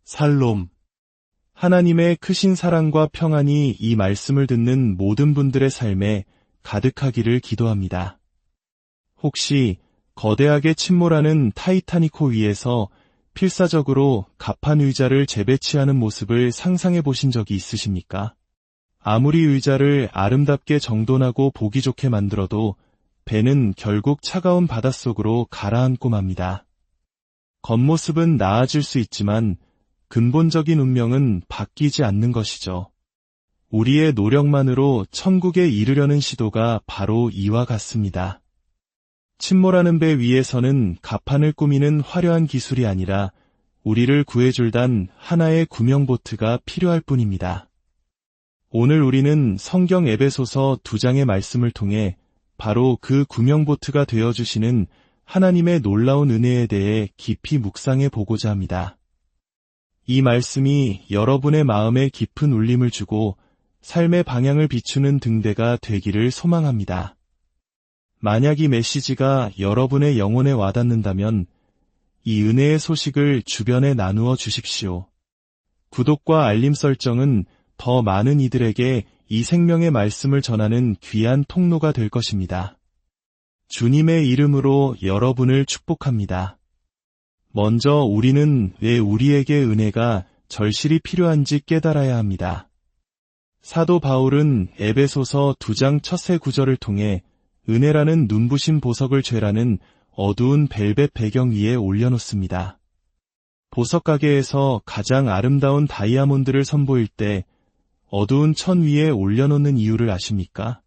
살롬. 하나님의 크신 사랑과 평안이 이 말씀을 듣는 모든 분들의 삶에 가득하기를 기도합니다. 혹시 거대하게 침몰하는 타이타닉호 위에서 필사적으로 갑판 의자를 재배치하는 모습을 상상해 보신 적이 있으십니까? 아무리 의자를 아름답게 정돈하고 보기 좋게 만들어도 배는 결국 차가운 바닷속으로 가라앉고 맙니다. 겉모습은 나아질 수 있지만 근본적인 운명은 바뀌지 않는 것이죠. 우리의 노력만으로 천국에 이르려는 시도가 바로 이와 같습니다. 침몰하는 배 위에서는 갑판을 꾸미는 화려한 기술이 아니라 우리를 구해줄 단 하나의 구명보트가 필요할 뿐입니다. 오늘 우리는 성경 에베소서 2장의 말씀을 통해 바로 그 구명보트가 되어주시는 하나님의 놀라운 은혜에 대해 깊이 묵상해 보고자 합니다. 이 말씀이 여러분의 마음에 깊은 울림을 주고 삶의 방향을 비추는 등대가 되기를 소망합니다. 만약 이 메시지가 여러분의 영혼에 와닿는다면 이 은혜의 소식을 주변에 나누어 주십시오. 구독과 알림 설정은 더 많은 이들에게 이 생명의 말씀을 전하는 귀한 통로가 될 것입니다. 주님의 이름으로 여러분을 축복합니다. 먼저 우리는 왜 우리에게 은혜가 절실히 필요한지 깨달아야 합니다. 사도 바울은 에베소서 2장 첫 세 구절을 통해 은혜라는 눈부신 보석을 죄라는 어두운 벨벳 배경 위에 올려놓습니다. 보석 가게에서 가장 아름다운 다이아몬드를 선보일 때 어두운 천 위에 올려놓는 이유를 아십니까?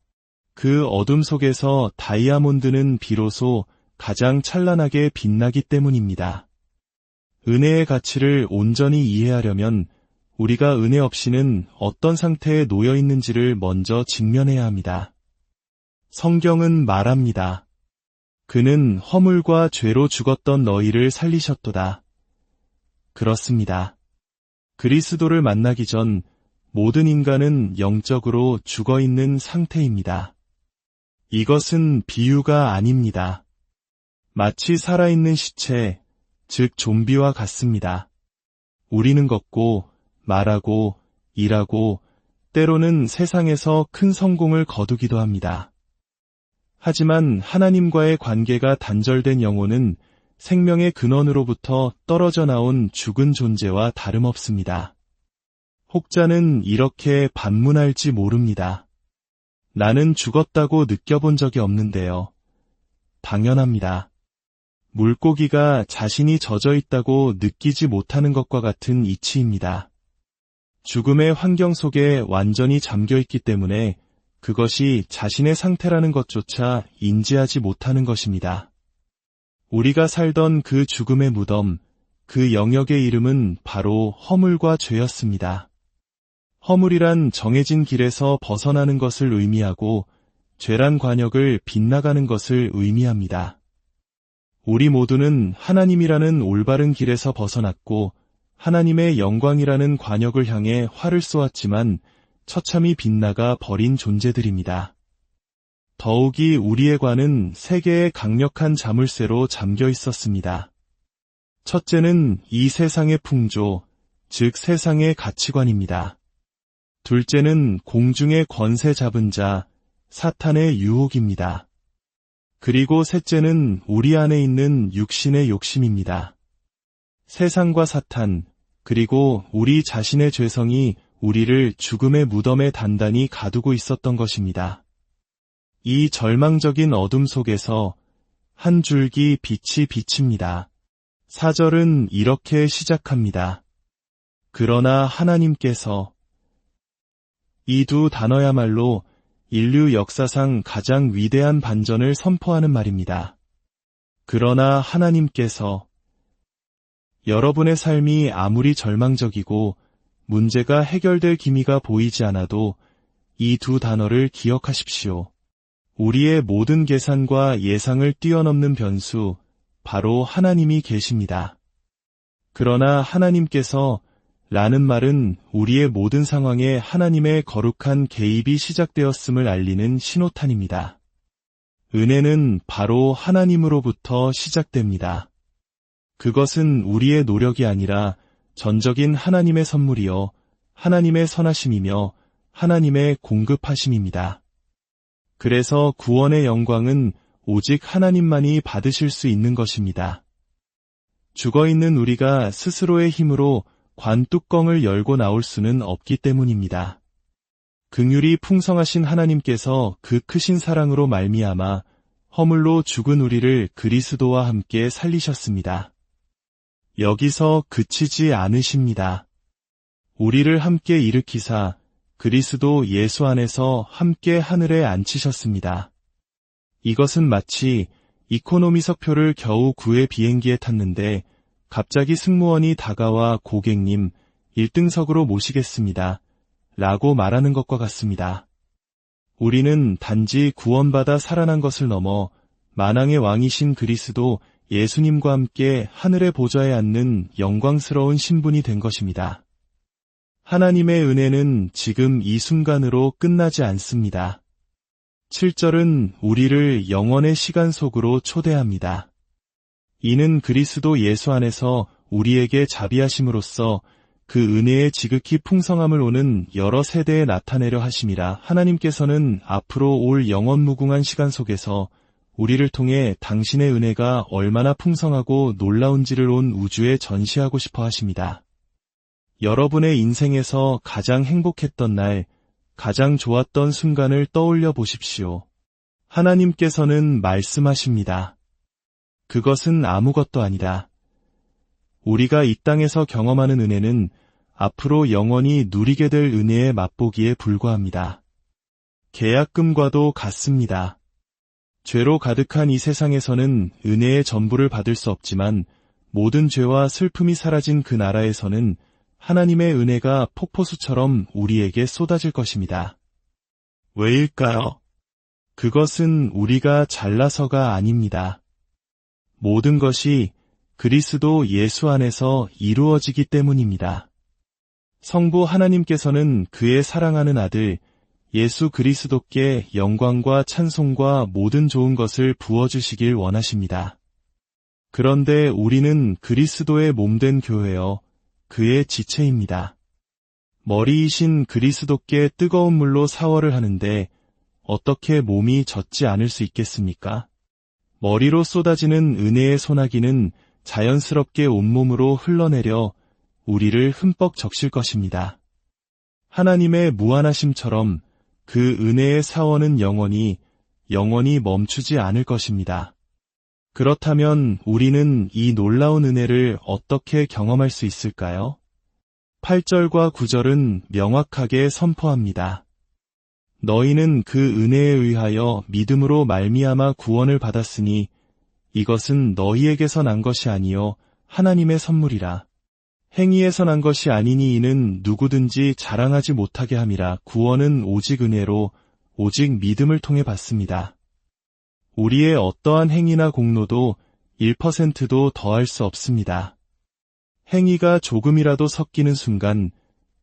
그 어둠 속에서 다이아몬드는 비로소 가장 찬란하게 빛나기 때문입니다. 은혜의 가치를 온전히 이해하려면 우리가 은혜 없이는 어떤 상태에 놓여 있는지를 먼저 직면해야 합니다. 성경은 말합니다. 그는 허물과 죄로 죽었던 너희를 살리셨도다. 그렇습니다. 그리스도를 만나기 전 모든 인간은 영적으로 죽어있는 상태입니다. 이것은 비유가 아닙니다. 마치 살아있는 시체, 즉 좀비와 같습니다. 우리는 걷고, 말하고, 일하고, 때로는 세상에서 큰 성공을 거두기도 합니다. 하지만 하나님과의 관계가 단절된 영혼은 생명의 근원으로부터 떨어져 나온 죽은 존재와 다름없습니다. 혹자는 이렇게 반문할지 모릅니다. 나는 죽었다고 느껴본 적이 없는데요. 당연합니다. 물고기가 자신이 젖어 있다고 느끼지 못하는 것과 같은 이치입니다. 죽음의 환경 속에 완전히 잠겨 있기 때문에 그것이 자신의 상태라는 것조차 인지하지 못하는 것입니다. 우리가 살던 그 죽음의 무덤, 그 영역의 이름은 바로 허물과 죄였습니다. 허물이란 정해진 길에서 벗어나는 것을 의미하고 죄란 관역을 빗나가는 것을 의미합니다. 우리 모두는 하나님이라는 올바른 길에서 벗어났고 하나님의 영광이라는 관역을 향해 활을 쏘았지만 처참히 빗나가 버린 존재들입니다. 더욱이 우리의 관은 세 개의 강력한 자물쇠로 잠겨 있었습니다. 첫째는 이 세상의 풍조, 즉 세상의 가치관입니다. 둘째는 공중의 권세 잡은 자, 사탄의 유혹입니다. 그리고 셋째는 우리 안에 있는 육신의 욕심입니다. 세상과 사탄, 그리고 우리 자신의 죄성이 우리를 죽음의 무덤에 단단히 가두고 있었던 것입니다. 이 절망적인 어둠 속에서 한 줄기 빛이 비칩니다. 4절은 이렇게 시작합니다. 그러나 하나님께서, 이 두 단어야말로 인류 역사상 가장 위대한 반전을 선포하는 말입니다. 그러나 하나님께서, 여러분의 삶이 아무리 절망적이고 문제가 해결될 기미가 보이지 않아도 이 두 단어를 기억하십시오. 우리의 모든 계산과 예상을 뛰어넘는 변수, 바로 하나님이 계십니다. 그러나 하나님께서 라는 말은 우리의 모든 상황에 하나님의 거룩한 개입이 시작되었음을 알리는 신호탄입니다. 은혜는 바로 하나님으로부터 시작됩니다. 그것은 우리의 노력이 아니라 전적인 하나님의 선물이요, 하나님의 선하심이며 하나님의 공급하심입니다. 그래서 구원의 영광은 오직 하나님만이 받으실 수 있는 것입니다. 죽어있는 우리가 스스로의 힘으로 관 뚜껑을 열고 나올 수는 없기 때문입니다. 긍휼이 풍성하신 하나님께서 그 크신 사랑으로 말미암아 허물로 죽은 우리를 그리스도와 함께 살리셨습니다. 여기서 그치지 않으십니다. 우리를 함께 일으키사 그리스도 예수 안에서 함께 하늘에 앉히셨습니다. 이것은 마치 이코노미석 표를 겨우 구해 비행기에 탔는데 갑자기 승무원이 다가와 고객님 1등석으로 모시겠습니다. 라고 말하는 것과 같습니다. 우리는 단지 구원받아 살아난 것을 넘어 만왕의 왕이신 그리스도 예수님과 함께 하늘의 보좌에 앉는 영광스러운 신분이 된 것입니다. 하나님의 은혜는 지금 이 순간으로 끝나지 않습니다. 7절은 우리를 영원의 시간 속으로 초대합니다. 이는 그리스도 예수 안에서 우리에게 자비하심으로써 그 은혜의 지극히 풍성함을 오는 여러 세대에 나타내려 하심이라. 하나님께서는 앞으로 올 영원무궁한 시간 속에서 우리를 통해 당신의 은혜가 얼마나 풍성하고 놀라운지를 온 우주에 전시하고 싶어 하십니다. 여러분의 인생에서 가장 행복했던 날, 가장 좋았던 순간을 떠올려 보십시오. 하나님께서는 말씀하십니다. 그것은 아무것도 아니다. 우리가 이 땅에서 경험하는 은혜는 앞으로 영원히 누리게 될 은혜의 맛보기에 불과합니다. 계약금과도 같습니다. 죄로 가득한 이 세상에서는 은혜의 전부를 받을 수 없지만 모든 죄와 슬픔이 사라진 그 나라에서는 하나님의 은혜가 폭포수처럼 우리에게 쏟아질 것입니다. 왜일까요? 그것은 우리가 잘나서가 아닙니다. 모든 것이 그리스도 예수 안에서 이루어지기 때문입니다. 성부 하나님께서는 그의 사랑하는 아들 예수 그리스도께 영광과 찬송과 모든 좋은 것을 부어주시길 원하십니다. 그런데 우리는 그리스도의 몸된 교회여 그의 지체입니다. 머리이신 그리스도께 뜨거운 물로 샤워를 하는데 어떻게 몸이 젖지 않을 수 있겠습니까? 머리로 쏟아지는 은혜의 소나기는 자연스럽게 온몸으로 흘러내려 우리를 흠뻑 적실 것입니다. 하나님의 무한하심처럼 그 은혜의 사원은 영원히 멈추지 않을 것입니다. 그렇다면 우리는 이 놀라운 은혜를 어떻게 경험할 수 있을까요? 8절과 9절은 명확하게 선포합니다. 너희는 그 은혜에 의하여 믿음으로 말미암아 구원을 받았으니 이것은 너희에게서 난 것이 아니요 하나님의 선물이라. 행위에서 난 것이 아니니 이는 누구든지 자랑하지 못하게 함이라. 구원은 오직 은혜로 오직 믿음을 통해 받습니다. 우리의 어떠한 행위나 공로도 1%도 더할 수 없습니다. 행위가 조금이라도 섞이는 순간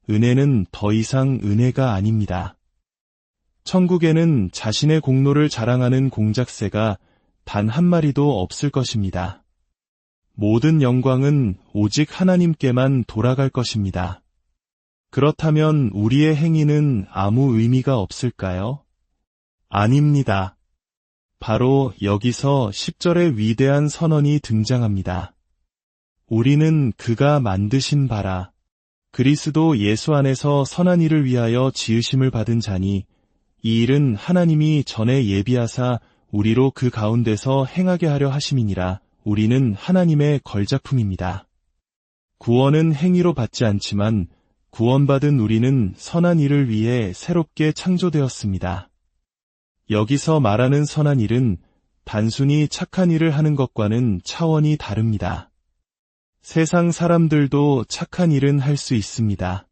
은혜는 더 이상 은혜가 아닙니다. 천국에는 자신의 공로를 자랑하는 공작새가 단 한 마리도 없을 것입니다. 모든 영광은 오직 하나님께만 돌아갈 것입니다. 그렇다면 우리의 행위는 아무 의미가 없을까요? 아닙니다. 바로 여기서 10절의 위대한 선언이 등장합니다. 우리는 그가 만드신 바라 그리스도 예수 안에서 선한 일을 위하여 지으심을 받은 자니 이 일은 하나님이 전에 예비하사 우리로 그 가운데서 행하게 하려 하심이니라. 우리는 하나님의 걸작품입니다. 구원은 행위로 받지 않지만 구원받은 우리는 선한 일을 위해 새롭게 창조되었습니다. 여기서 말하는 선한 일은 단순히 착한 일을 하는 것과는 차원이 다릅니다. 세상 사람들도 착한 일은 할 수 있습니다.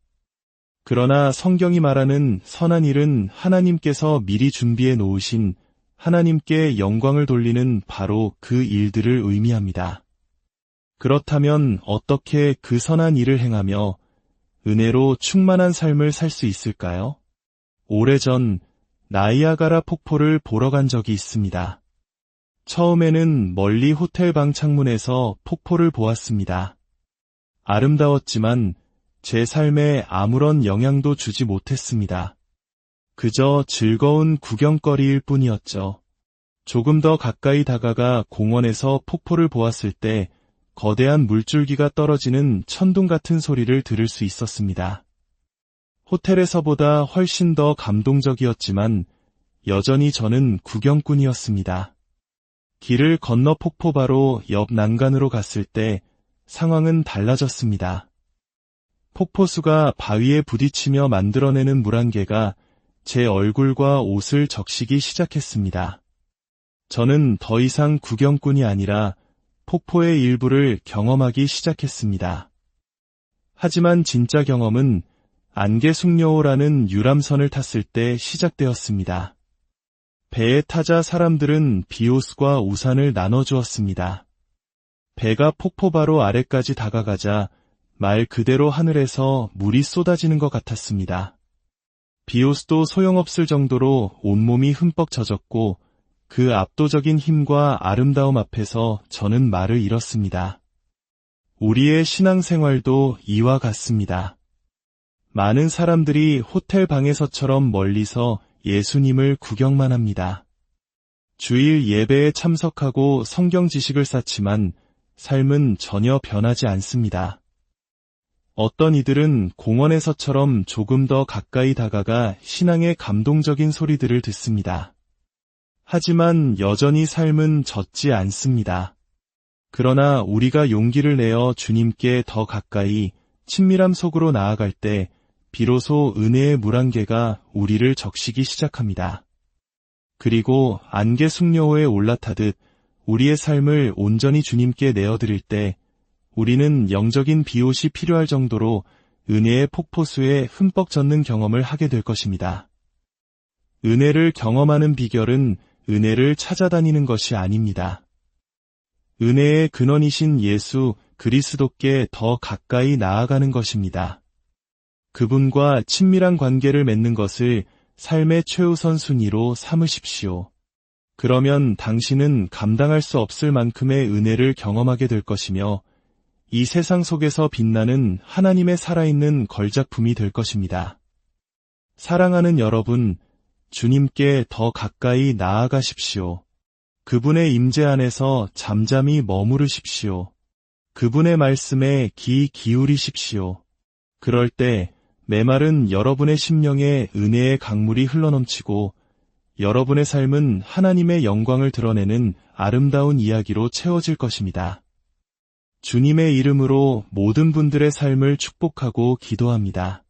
그러나 성경이 말하는 선한 일은 하나님께서 미리 준비해 놓으신 하나님께 영광을 돌리는 바로 그 일들을 의미합니다. 그렇다면 어떻게 그 선한 일을 행하며 은혜로 충만한 삶을 살 수 있을까요? 오래전 나이아가라 폭포를 보러 간 적이 있습니다. 처음에는 멀리 호텔 방 창문에서 폭포를 보았습니다. 아름다웠지만 제 삶에 아무런 영향도 주지 못했습니다. 그저 즐거운 구경거리일 뿐이었죠. 조금 더 가까이 다가가 공원에서 폭포를 보았을 때 거대한 물줄기가 떨어지는 천둥 같은 소리를 들을 수 있었습니다. 호텔에서보다 훨씬 더 감동적이었지만 여전히 저는 구경꾼이었습니다. 길을 건너 폭포 바로 옆 난간으로 갔을 때 상황은 달라졌습니다. 폭포수가 바위에 부딪히며 만들어내는 물안개가 제 얼굴과 옷을 적시기 시작했습니다. 저는 더 이상 구경꾼이 아니라 폭포의 일부를 경험하기 시작했습니다. 하지만 진짜 경험은 안개숙녀호라는 유람선을 탔을 때 시작되었습니다. 배에 타자 사람들은 비옷과 우산을 나눠주었습니다. 배가 폭포 바로 아래까지 다가가자 말 그대로 하늘에서 물이 쏟아지는 것 같았습니다. 비옷도 소용없을 정도로 온몸이 흠뻑 젖었고 그 압도적인 힘과 아름다움 앞에서 저는 말을 잃었습니다. 우리의 신앙생활도 이와 같습니다. 많은 사람들이 호텔 방에서처럼 멀리서 예수님을 구경만 합니다. 주일 예배에 참석하고 성경 지식을 쌓지만 삶은 전혀 변하지 않습니다. 어떤 이들은 공원에서처럼 조금 더 가까이 다가가 신앙의 감동적인 소리들을 듣습니다. 하지만 여전히 삶은 젖지 않습니다. 그러나 우리가 용기를 내어 주님께 더 가까이 친밀함 속으로 나아갈 때 비로소 은혜의 물안개가 우리를 적시기 시작합니다. 그리고 안개숙녀호에 올라타듯 우리의 삶을 온전히 주님께 내어드릴 때 우리는 영적인 비옷이 필요할 정도로 은혜의 폭포수에 흠뻑 젖는 경험을 하게 될 것입니다. 은혜를 경험하는 비결은 은혜를 찾아다니는 것이 아닙니다. 은혜의 근원이신 예수 그리스도께 더 가까이 나아가는 것입니다. 그분과 친밀한 관계를 맺는 것을 삶의 최우선 순위로 삼으십시오. 그러면 당신은 감당할 수 없을 만큼의 은혜를 경험하게 될 것이며 이 세상 속에서 빛나는 하나님의 살아있는 걸작품이 될 것입니다. 사랑하는 여러분, 주님께 더 가까이 나아가십시오. 그분의 임재 안에서 잠잠히 머무르십시오. 그분의 말씀에 귀 기울이십시오. 그럴 때 메마른 여러분의 심령에 은혜의 강물이 흘러넘치고 여러분의 삶은 하나님의 영광을 드러내는 아름다운 이야기로 채워질 것입니다. 주님의 이름으로 모든 분들의 삶을 축복하고 기도합니다.